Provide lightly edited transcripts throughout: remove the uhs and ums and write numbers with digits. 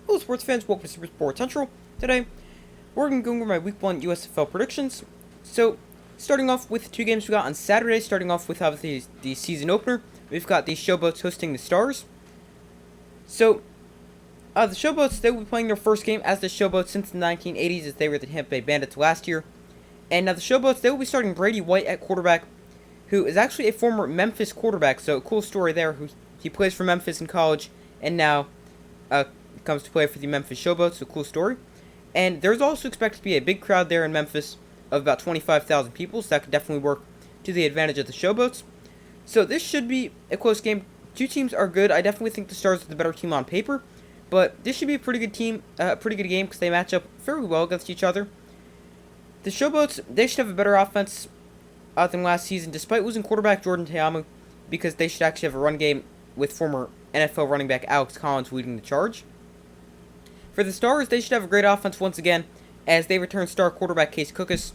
Hello sports fans, welcome to Super Sports Central. Today, we're going to go over my Week 1 USFL predictions. So, starting off with two games we got on Saturday, starting off with obviously the season opener. We've got the Showboats hosting the Stars. So, the Showboats, they will be playing their first game as the Showboats since the 1980s, as they were the Tampa Bay Bandits last year. And now the Showboats, they will be starting Brady White at quarterback, who is actually a former Memphis quarterback, so a cool story there. He plays for Memphis in college, and now comes to play for the Memphis Showboats, so cool story. And there's also expected to be a big crowd there in Memphis of about 25,000 people, so that could definitely work to the advantage of the Showboats. So this should be a close game. Two teams are good. I definitely think the Stars are the better team on paper, but this should be a pretty good team, pretty good game because they match up fairly well against each other. The Showboats, they should have a better offense than last season, despite losing quarterback Jordan Teamu, because they should actually have a run game with former NFL running back Alex Collins leading the charge. For the Stars, they should have a great offense once again, as they return star quarterback Case Cookus,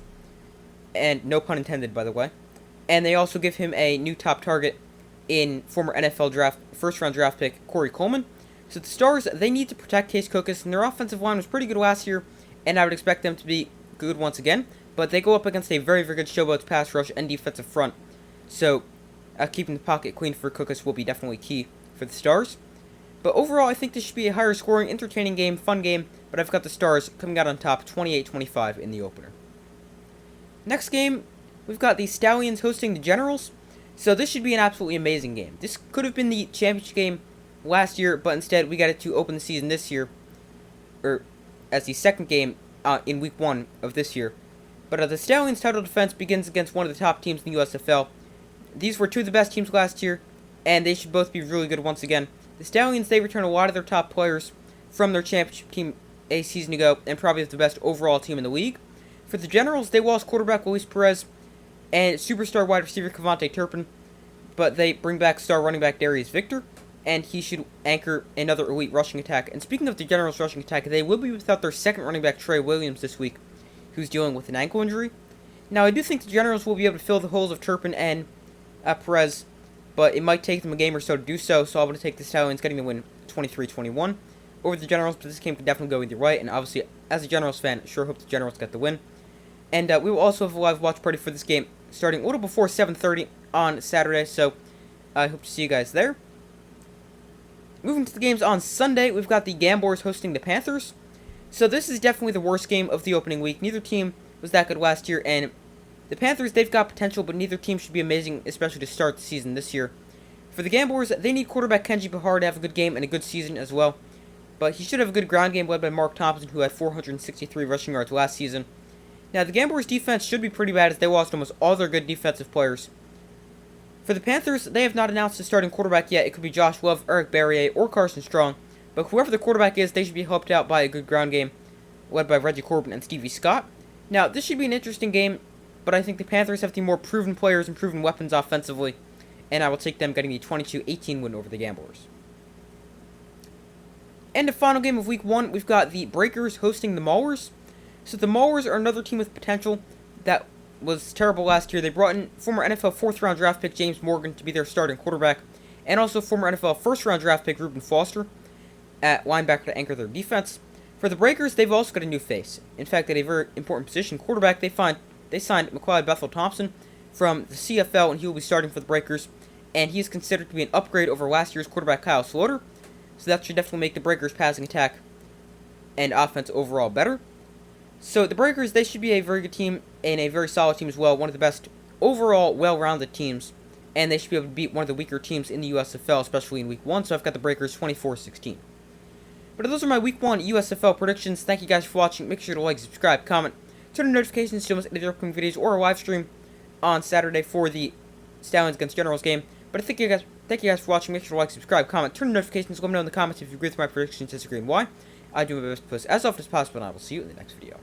and no pun intended, by the way. And they also give him a new top target in former NFL first-round draft pick Corey Coleman. So the Stars, they need to protect Case Cookus, and their offensive line was pretty good last year, and I would expect them to be good once again. But they go up against a very, very good Showboats pass rush and defensive front, so keeping the pocket clean for Cookus will be definitely key for the Stars. But overall, I think this should be a higher scoring, entertaining game, fun game, but I've got the Stars coming out on top 28-25 in the opener. Next game, we've got the Stallions hosting the Generals. So this should be an absolutely amazing game. This could have been the championship game last year, but instead we got it to open the season this year, or as the second game in Week 1 of this year. But the Stallions' title defense begins against one of the top teams in the USFL. These were two of the best teams last year, and they should both be really good once again. The Stallions, they return a lot of their top players from their championship team a season ago, and probably the best overall team in the league. For the Generals, they lost quarterback Luis Perez and superstar wide receiver Cavante Turpin, but they bring back star running back Darius Victor, and he should anchor another elite rushing attack. And speaking of the Generals' rushing attack, they will be without their second running back Trey Williams this week, who's dealing with an ankle injury. Now, I do think the Generals will be able to fill the holes of Turpin and Perez, but it might take them a game or so to do so, so I'm going to take the Stallions getting the win 23-21 over the Generals, but this game could definitely go either way, and obviously, as a Generals fan, sure hope the Generals get the win. And we will also have a live watch party for this game starting a little before 7:30 on Saturday, so I hope to see you guys there. Moving to the games on Sunday, we've got the Gamblers hosting the Panthers. So this is definitely the worst game of the opening week. Neither team was that good last year, and the Panthers, they've got potential, but neither team should be amazing, especially to start the season this year. For the Gamblers, they need quarterback Kenji Bahar to have a good game and a good season as well. But he should have a good ground game led by Mark Thompson, who had 463 rushing yards last season. Now, the Gamblers' defense should be pretty bad as they lost almost all their good defensive players. For the Panthers, they have not announced a starting quarterback yet. It could be Josh Love, Eric Barrier, or Carson Strong. But whoever the quarterback is, they should be helped out by a good ground game led by Reggie Corbin and Stevie Scott. Now, this should be an interesting game, but I think the Panthers have the more proven players and proven weapons offensively, and I will take them getting the 22-18 win over the Gamblers. And the final game of Week 1, we've got the Breakers hosting the Maulers. So the Maulers are another team with potential that was terrible last year. They brought in former NFL 4th-round draft pick James Morgan to be their starting quarterback, and also former NFL 1st-round draft pick Reuben Foster at linebacker to anchor their defense. For the Breakers, they've also got a new face. In fact, at a very important position, quarterback, they signed McLeod Bethel Thompson from the CFL, and he will be starting for the Breakers. And he is considered to be an upgrade over last year's quarterback Kyle Slaughter, so that should definitely make the Breakers' passing attack and offense overall better. So the Breakers, they should be a very good team and a very solid team as well, one of the best overall well-rounded teams, and they should be able to beat one of the weaker teams in the USFL, especially in Week 1, so I've got the Breakers 24-16. But those are my Week 1 USFL predictions. Thank you guys for watching. Make sure to like, subscribe, comment, turn on notifications to miss any of the upcoming videos or a live stream on Saturday for the Stallions against Generals game. But thank you guys for watching. Make sure to like, subscribe, comment, turn on notifications, let me know in the comments if you agree with my predictions, disagree, and why. I do my best to post as often as possible, and I will see you in the next video.